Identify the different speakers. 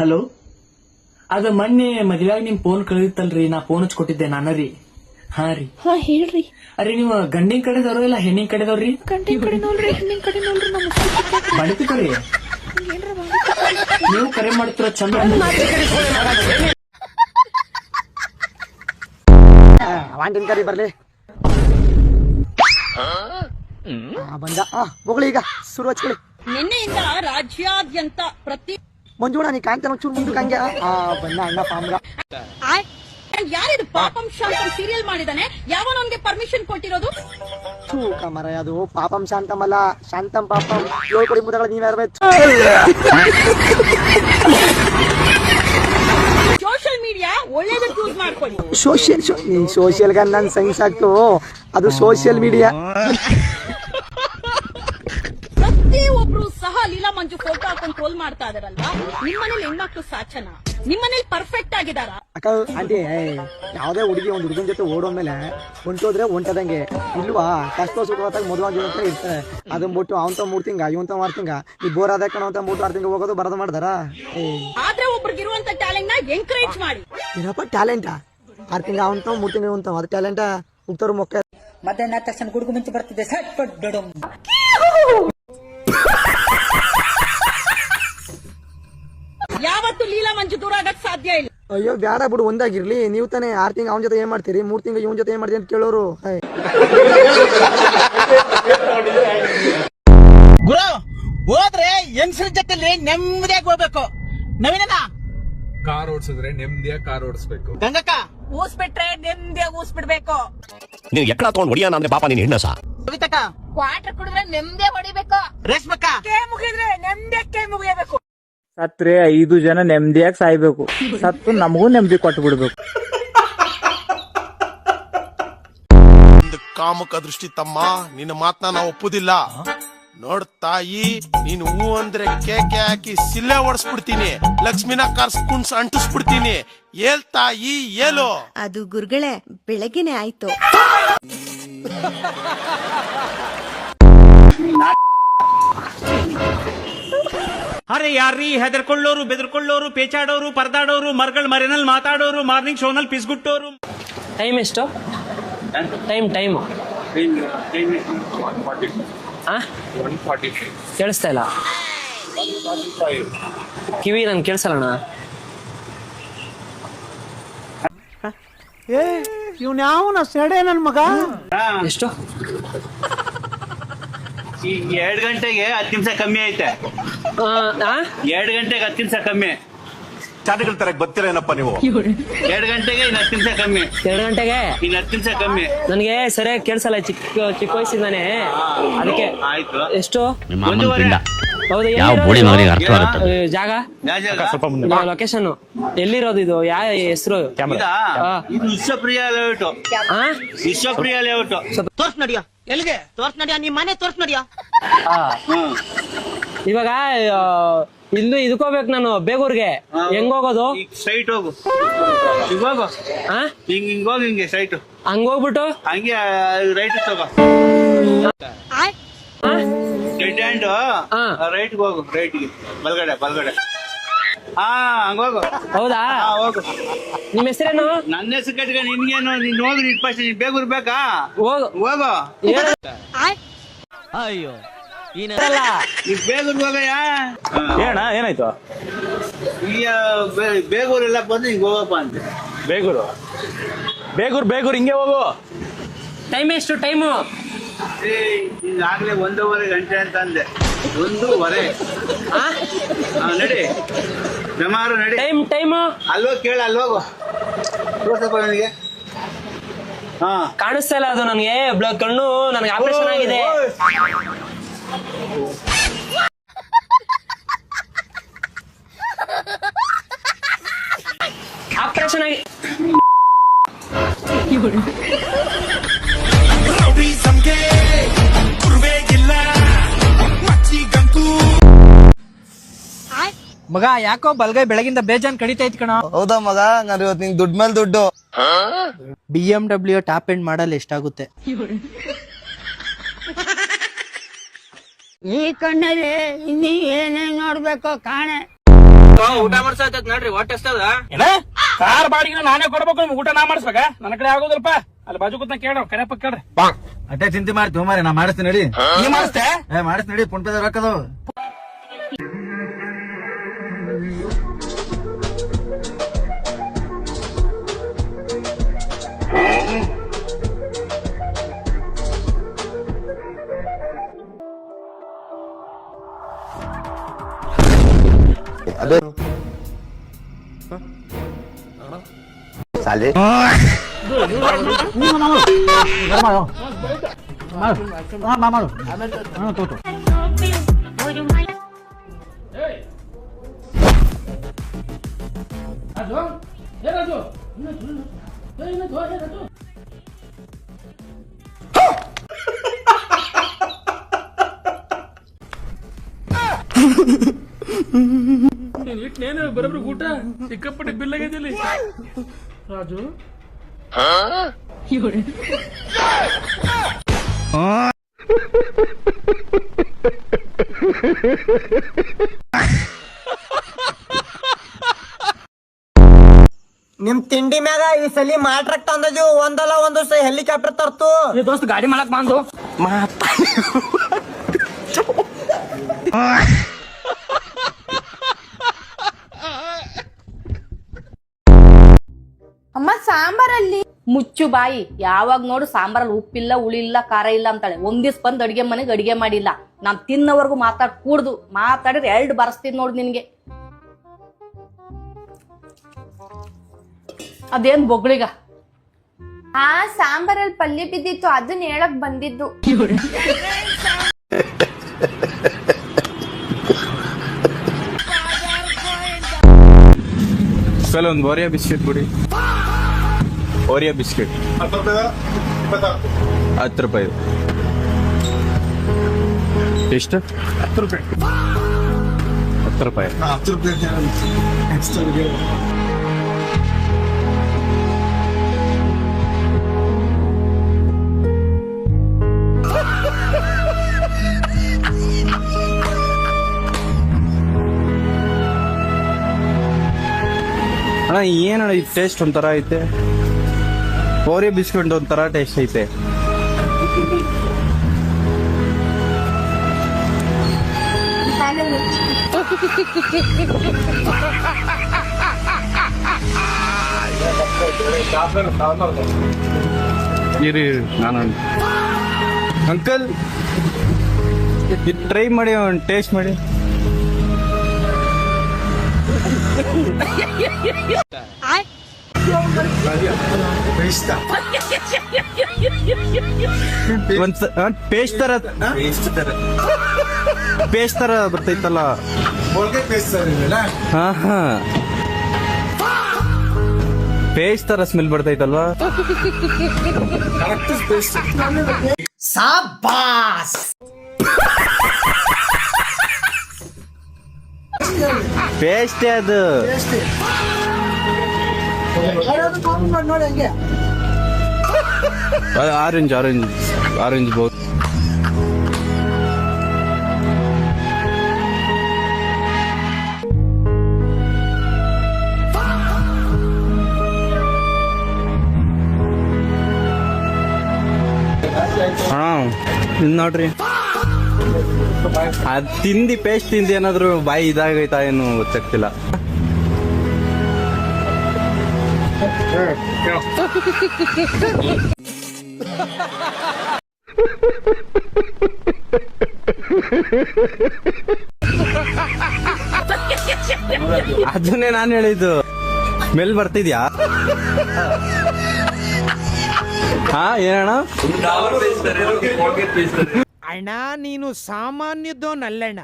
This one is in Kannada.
Speaker 1: ಹಲೋ, ಅದ ಮೊನ್ನೆ ಮದ್ವೆಯಾಗ ನಿಮ್ ಫೋನ್ ಕಳಿತಲ್ರಿ, ನಾ ಫೋನ್ ಹಚ್ಕೊಟ್ಟಿದ್ದೆ ನಾನ ರೀ. ಹಾ ರೀ.
Speaker 2: ಹಾ ಹೇಳ್ರಿ.
Speaker 1: ಅರೆ ನೀವು ಗಂಡಿನ ಕಡೆದವ್ರು ಇಲ್ಲ ಹೆಣ್ಣಿನ ಕಡೆದವ್ರಿ?
Speaker 2: ಗಂಡಿನ ಕಡೆ ನೋಡ್ರಿ, ಹೆಣ್ಣಿನ ಕಡೆ ನೋಡ್ರಿ.
Speaker 1: ಬಣಿತಿ ಕರಿ ನೀವು ಕರೆ ಮಾಡ್ತಿರೋ ಚಂದ.
Speaker 3: ವಾಂಟಿನ ಕರಿ ಬರ್ಲಿ ಬಂದ ಹೋಗ್ಲಿ. ಈಗ ಶುರು ಹಚ್ಕೊಳ್ಳಿ.
Speaker 4: ನಿನ್ನೆಯಿಂದ ರಾಜ್ಯಾದ್ಯಂತ
Speaker 3: ಮಂಜುಣ ನೀ ಕಾಣ್ತಾನ ಚೂರು ಮುಂದಕ್ಕೆ ಹಂಗೆ ಬಂದ ಅಣ್ಣ ಪಾಮ್ಗ.
Speaker 4: ಯಾರಿದು ಪಾಪಂ ಶಾಂತಂ ಸೀರಿಯಲ್ ಮಾಡಿದಾನೆ? ಯಾವನೊಂದಿಗೆ ಪರ್ಮಿಷನ್ ಕೊಟ್ಟಿರೋದು?
Speaker 3: ಚೂಕ ಮರ, ಅದು ಪಾಪಂ ಶಾಂತಮಲ್ಲ, ಶಾಂತಂ ಪಾಪಂ. ಏಳು ಕೊಡಿ ಮುದಗಳ ನೀವ್ಯಾರ
Speaker 4: ಸೋಷಿಯಲ್ ಮೀಡಿಯಾ ಒಳ್ಳೇದಕ್ಕೆ ಯೂಸ್ ಮಾಡ್ಕೊಳ್ಳಿ.
Speaker 3: ಸೋಷಿಯಲ್ ಗ ನನ್ ಸೈನ್ಸ್ ಆಗ್ತು, ಅದು ಸೋಷಿಯಲ್ ಮೀಡಿಯಾ.
Speaker 4: ಪ್ರತಿಯೊಬ್ರು ಸಹ ಲೀಲಾ ಮಂಜು ಫೋಟೋ ಹಾಕೊಂಡು ಟ್ರೋಲ್ ಮಾಡ್ತಾ ಇದಾರಲ್ವಾ? ನಿಮ್ಮನೇಲಿ ಹೆಣ್ಮಕ್ಳು ಸಾಚನ? ನಿಮ್ಮನೇಲಿ ಪರ್ಫೆಕ್ಟ್ ಆಗಿದಾರ?
Speaker 3: ಅಕ್ಕ ಆಂಟಿ, ಯಾವ್ದೇ ಹುಡುಗಿ ಒಂದ್ ಹುಡುಗನ ಜೊತೆ ಓಡೋದ್ಮೇಲೆ ಹೊಂಟೋದ್ರೆ ಹೊಂಟದಂಗೆ ಇಲ್ವಾ? ಕಷ್ಟ ಸುಖವಾದಾಗ ಮದುವಾಗಿರೋಂತ ಇರ್ತಾರೆ. ಅದನ್ ಬಿಟ್ಟು ಅವಂತ 3 ತಿಂಗ ಇವಂತ 6 ತಿಂಗ ಈ ಬೋರ್ ಆದ ಕಣ ಅಂತ 3-6 ತಿಂಗ ಹೋಗೋದು ಬರೋದು ಮಾಡ್ದಾರ.
Speaker 4: ಆದ್ರೆ ಒಬ್ರಿಗಿರುವಂತ ಟ್ಯಾಲೆಂಟ್ ನ ಎಂಕರೇಜ್ ಮಾಡಿ.
Speaker 3: ಏನಪ್ಪ ಟ್ಯಾಲೆಂಟಾ? 6 ತಿಂಗ ಅವಂತ 3 ತಿಂಗ ಇವಂತ, ಅದು ಟ್ಯಾಲೆಂಟ? ಉಗ್ತಾರ ಮೊಕ್ಕ
Speaker 5: ಮಧ್ಯಾಹ್ನ ತಕ್ಷಣ ಗುಡುಗು ಮುಂಚೆ ಬರ್ತಿದ್ದೆ ಸಟ್ ಪಟ್ ಡೊಡಮ್.
Speaker 4: ಯಾವತ್ತು ಲೀಲಾ ಮಂಜು ದೂರ ಆಗಕ್ ಸಾಧ್ಯ ಇಲ್ಲ.
Speaker 3: ಅಯ್ಯೋ ಬ್ಯಾಡ ಬಿಡು, ಒಂದಾಗಿರ್ಲಿ. ನೀವು ತಾನೇ 6 ತಿಂಗ ಅವನ ಜೊತೆ ಏನ್ ಮಾಡ್ತೀರಿ, 3 ತಿಂಗ ಇವನ್ ಜೊತೆ ಏನ್ ಮಾಡ್ತೀರಿ ಅಂತ ಕೇಳೋರು.
Speaker 5: ಗುರು ಹೋದ್ರೆ ಹೆಂಗಸ್ರ ಜೊತೆಲಿ ನೆಮ್ಮದಿಯಾಗಿ ಹೋಗ್ಬೇಕು. ನವೀನಣ್ಣ
Speaker 6: ಕಾರ್ ಓಡಿಸಿದ್ರೆ ನೆಮ್ಮದಿಯಾಗಿ ಕಾರ್ ಓಡಿಸ್ಬೇಕು.
Speaker 5: ಗಂಗಕ್ಕ
Speaker 4: ಊಸ್ಬಿಟ್ರೆ ನೆಮ್ಮದಿಯಾಗಿ ಊಸ್ಬಿಡ್ಬೇಕು.
Speaker 7: ನೀನ್ ಎಕ್ಕಡ ತಗೊಂಡ್ ಹೊಡಿಯ ಅಂದ್ರೆ ಪಾಪ ನೀನ್ ಹೆಣ್ಣಸ.
Speaker 5: ಕವಿತಕ್ಕ
Speaker 4: ಕ್ವಾರ್ಟರ್ ಕುಡಿದ್ರೆ ನೆಮ್ಮದಿ ಹೊಡಿಬೇಕು.
Speaker 5: ರೇಷ್ಮಕ್ಕ
Speaker 4: ಕೇ ಮುಗಿದ್ರೆ ನೆಮ್ಮದಿಯಾಗಿ ಮುಗಿಯಬೇಕು.
Speaker 8: ಸತ್ರೆ 5 ಜನ ನೆಮ್ಮದಿಯಾಗಿ ಸಾಯ್ಬೇಕು, ಸತ್ತು ನಮಗೂ ನೆಮ್ಮದಿ ಕೊಟ್ಟು ಬಿಡ್ಬೇಕು.
Speaker 9: ಕಾಮಕ ದೃಷ್ಟಿ ತಮ್ಮ, ನಿನ್ನ ಮಾತನ್ನ ನಾವು ಒಪ್ಪುದಿಲ್ಲ. ನೋಡ್ ತಾಯಿ, ನೀನು ಹೂ ಅಂದ್ರೆ ಕೇಕೆ ಹಾಕಿ ಸಿಲ್ಲೆ ಓಡಿಸ್ಬಿಡ್ತೀನಿ, ಲಕ್ಷ್ಮಿನ ಕಾರ್ಸ್ಕುಣ್ಸ್ ಅಂಟಿಸ್ಬಿಡ್ತೀನಿ. ಏಲ್ ತಾಯಿ ಏಲೋ.
Speaker 2: ಅದು ಗುರುಗಳೇ ಬೆಳಗ್ಗೆನೆ ಆಯ್ತು.
Speaker 10: ಅರೆ ಯಾರೀ ಹೆದರ್ಕೊಳ್ಳೋರು, ಬೆದರ್ಕೊಳ್ಳೋರು, ಪೇಚಾಡೋರು, ಪರದಾಡೋರು, ಮರಗಳ ಮರೆನಲ್ಲಿ ಮಾತಾಡೋರು, ಮಾರ್ನಿಂಗ್ ಶೋನಲ್ಲಿ ಪಿಸ್ಗುಟ್ಟೋರು.
Speaker 1: ಟೈಮ್ ಎಷ್ಟು? ಟೈಮ್ ಕೇಳಿಸ್ತಾ ಇಲ್ಲ, ಕಿವಿ ನನ್ ಕೇಳಿಸಲ್ಲಣ್ಣ.
Speaker 3: ಇವ್ನ ಯಾವನ ಸೆಡೆ ನನ್ ಮಗ?
Speaker 1: ಎಷ್ಟು?
Speaker 10: ಈಗ 2 ಗಂಟೆಗೆ 10 ನಿಮಿಷ ಕಮ್ಮಿ ಐತೆ. 2 ಗಂಟೆಗೆ 10 ನಿಮಿಷ ಕಮ್ಮಿ.
Speaker 9: ಚಾಟಗಳ ತರ ಗೊತ್ತಿರೇನಪ್ಪ ನೀವು?
Speaker 10: 2 ಗಂಟೆಗೆ ಇನ್ನು 10 ನಿಮಿಷ ಕಮ್ಮಿ.
Speaker 1: 2 ಗಂಟೆಗೆ
Speaker 10: ಇನ್ನು 10 ನಿಮಿಷ ಕಮ್ಮಿ.
Speaker 1: ನನಗೆ ಸರಿಯಾಗಿ ಕೇಳಿಸಲ್ಲ, ಚಿಕ್ಕ ವಯಸ್ಸಿಂದಾನೆ, ಅದಕ್ಕೆ.
Speaker 10: ಆಯ್ತು.
Speaker 1: ಎಷ್ಟು?
Speaker 10: 1:15.
Speaker 1: ಹೌದು. ಜಾಗ, ಲೊಕೇಶನ್ ಎಲ್ಲಿರೋದು? ಇದು ಯಾವ ಹೆಸರು?
Speaker 10: ಇದು ವಿಶ್ವಪ್ರಿಯ ಲೇಔಟ್. ವಿಶ್ವಪ್ರಿಯ ಲೇಔಟ್.
Speaker 5: ತೋರ್ಸ್ ನಡಿಯ. ಎಲ್ಲಿಗೆ ತೋರ್ಸ್ ನಡಿಯ? ನಿಮ್ ಮನೆ ತೋರ್ಸ್ ನಡಿಯ.
Speaker 1: ಇವಾಗ ಇನ್ನು ಇದಕ್ಕೋಗ್ಬೇಕು ನಾನು, ಬೇಗೂರ್ಗೆ. ಹೆಂಗ್ ಹೋಗೋದು?
Speaker 10: ಸ್ಟ್ರೈಟ್ ಹೋಗು. ಈಗ ಹೋಗು. ಹಿಂಗ್ ಹೋಗಿ ಹಿಂಗೆ ಸ್ಟ್ರೈಟ್.
Speaker 1: ಹಂಗ ಹೋಗ್ಬಿಟ್ಟು
Speaker 10: ಹಂಗೆ ರೈಟ್ ತಗೋ. ಡೆಡ್ ಹ್ಯಾಂಡ್ ರೈಟ್ ಹೋಗು. ರೈಟ್ಗೆ ಬಲ್ಗಡೆ. ಹಂಗೋಗು.
Speaker 1: ಹೌದಾ?
Speaker 10: ಹೋಗು.
Speaker 1: ನಿಮ್ ಹೆಸರೇನು?
Speaker 10: ನನ್ನ ಹೆಸರು ಕಟ್ಕ ನಿನ್ಗೇನು? ನೀನ್ ಹೋಗಿ ನೀನ್ ಫಸ್ಟ್ ನೀನ್ ಬೇಗೂರ್ ಬೇಕಾ?
Speaker 1: ಹೋಗು.
Speaker 5: ಅಯ್ಯೋ
Speaker 10: ನೀನ್ ಬೇಗೂರ್ ಹೋಗಯ್ಯ.
Speaker 8: ಏನ ಏನಾಯ್ತು?
Speaker 10: ಈಗ ಬೇಗೂರೆಲ್ಲ ಬಂದು ಹಿಂಗ್ ಹೋಗಪ್ಪ ಅಂತೆ.
Speaker 8: ಬೇಗೂರ್ ಹಿಂಗೆ ಹೋಗು.
Speaker 1: ಟೈಮ್ ಎಷ್ಟು? ಟೈಮು
Speaker 10: ಆಗ್ಲೇ 1:15 ಗಂಟೆ ಅಂತ ಅಂದೆ. 1:15. ನಡಿ ಜಮಾರು ನಡಿ.
Speaker 1: ಟೈಮು
Speaker 10: ಅಲ್ವೋ ಕೇಳ, ಅಲ್ವೋಗು. ತೋರ್ಸಪ್ಪ ನನಗೆ.
Speaker 1: ಕಾಣಿಸ್ತಾ ಇಲ್ಲ ಅದು ನನಗೆ. ಕಣ್ಣು ನನಗೆ ಆಪರೇಷನ್ ಆಗಿದೆ. ಆಪರೇಷನ್ ಆಗಿ
Speaker 5: ಮಗ ಯಾಕೋ ಬಲ್ಗೈ ಬೆಳಗಿಂದ ಬೇಜಾನ್ ಕಡಿತೈತ್ ಕಣ.
Speaker 3: ಹೌದಾ ಮಗ? ನಾನು ಇವತ್ತು ನಿಂಗೆ ದುಡ್ಡು ಮೇಲೆ ದುಡ್ಡು.
Speaker 5: BMW ಟಾಪ್ ಎಂಡ್ ಮಾಡಲ್ ಎಷ್ಟಾಗುತ್ತೆ?
Speaker 4: ಈ ಕಣ್ಣಲ್ಲಿ ಇನ್ನೀ ಏನೇನ್ ನೋಡ್ಬೇಕೋ ಕಾಣೆ.
Speaker 5: ಊಟ ಮಾಡ್ಸತ್ ನೋಡ್ರಿ ಹೊಟ್ಟೆ ಎಷ್ಟದ
Speaker 10: ಏನ ಕಾರ್ ಬಾಡಿಗೆ ನಾನೇ ಕೊಡ್ಬೇಕು ನಿಮ್ಗೆ ಊಟ ನಾ ಮಾಡಿಸ್ಬೇಕ ನನ್ನ ಕಡೆ ಆಗೋದಿಲ್ಪ ಅಲ್ಲಿ ಬಾಜು ಕೂತ ಕೇಳ್ರ ಕರೆಯಪ್ಪ ಕೇಳ್ರಿ
Speaker 3: ಅಟ್ಟೆ ಚಿಂತೆ ಮಾಡ್ತೀವಿ ಮಾರೆ ನಾ ಮಾಡಿಸ್ತೀನಿ ನಡಿ
Speaker 10: ನೀ ಮಾಡಿಸ್ತೆ
Speaker 3: ಮಾಡಿಸ್ತೀನಿ ನಡಿ ಫೋನ್ ಪೇ ರೊಕ್ಕದವು
Speaker 7: ಸಾಲೆ
Speaker 10: ಇಟ್ನೇನು ಬರೋಬ್ರಿ ಊಟ ಸಿಕ್ಕಾಪಟ್ಟೆ ಬಿಲ್ ಆಗೈತಿಲ್ಲಿ ರಾಜು
Speaker 3: ನಿಮ್ ತಿಂಡಿ ಮ್ಯಾಗ ಈ ಸಲಿ ಟ್ರಕ್ ತಂದೀವಿ ಒಂದಲ್ಲ ಒಂದು ಹೆಲಿಕಾಪ್ಟರ್ ತರ್ತು
Speaker 1: ದೋಸ್ತ್ ಗಾಡಿ ಮಾಡಕ್ ಬಂದು
Speaker 2: ಅಮ್ಮ ಸಾಂಬಾರಲ್ಲಿ
Speaker 4: ಮುಚ್ಚು ಬಾಯಿ, ಯಾವಾಗ ನೋಡು ಸಾಂಬಾರಲ್ಲಿ ಉಪ್ಪಿಲ್ಲ, ಉಳಿಲ್ಲ, ಖಾರ ಇಲ್ಲ ಅಂತಾಳೆ. ಒಂದಿವ್ಸ ಬಂದ್ ಅಡಿಗೆ ಮನೆಗೆ ಅಡಿಗೆ ಮಾಡಿಲ್ಲ. ನಾನ್ ತಿನ್ನೋವರೆಗೂ ಕೂಡ್ದು ಮಾತಾಡಿದ್ರೆ 2 ಬರ್ಸ್ತೀನಿ ನೋಡ್ ನಿನ್ಗೆ. ಅದೇನ್ ಬೊಗಳಿಗ?
Speaker 2: ಸಾಂಬಾರಲ್ಲಿ ಪಲ್ಯ ಬಿದ್ದಿತ್ತು, ಅದನ್ನ ಹೇಳಕ್ ಬಂದಿದ್ದು.
Speaker 6: ಸಲ ಒಂದು ಓರಿಯಾ ಬಿಸ್ಕೆಟ್ ಬಿಡಿ. ಓರಿಯಾ ಬಿಸ್ಕೆಟ್ 10 ರೂಪಾಯಿ. ಎಷ್ಟು? 10 ರೂಪಾಯಿ. 10 ರೂಪಾಯಿ. ಅಣ್ಣ ಏನಣ್ಣ ಈ ಟೇಸ್ಟ್ ಒಂಥರ ಐತೆ. ಓರಿಯೋ ಬಿಸ್ಕೆಟ್ ಒಂಥರ ಟೇಸ್ಟ್ ಐತೆ. ಇರಿ ನಾನು ಅಂಕಲ್ ಇದು ಟ್ರೈ ಮಾಡಿ ಒಂದು ಟೇಸ್ಟ್ ಮಾಡಿ. ಪೇಸ್ಟ್ ತರ ಬರ್ತೈತಲ್ಲ. ಹಾ ಹಾ ಪೇಸ್ಟ್ ತರ ಸ್ಮೆಲ್ ಬರ್ತೈತಲ್ವಾ. ಪೇಸ್ಟ್ ಅದು ಆರೆಂಜ್ ಆರೆಂಜ್ ಆರೆಂಜ್ ಬಹುದು. ನೋಡ್ರಿ ಅದ್ ತಿಂದಿ ಪೇಸ್ಟ್ ತಿಂದಿ ಏನಾದ್ರು ಬಾಯಿ ಇದಾಗೈತಾ ಏನು ಗೊತ್ತಾಗ್ತಿಲ್ಲ. ಅದನ್ನೇ ನಾನು ಹೇಳಿದ್ದು. ಸ್ಮೆಲ್ ಬರ್ತಿದ್ಯಾ? ಹಾ ಏನಣ್ಣ?
Speaker 5: ಅಣ್ಣ ನೀನು ಸಾಮಾನ್ಯದೋನಲ್ಲಣ್ಣ.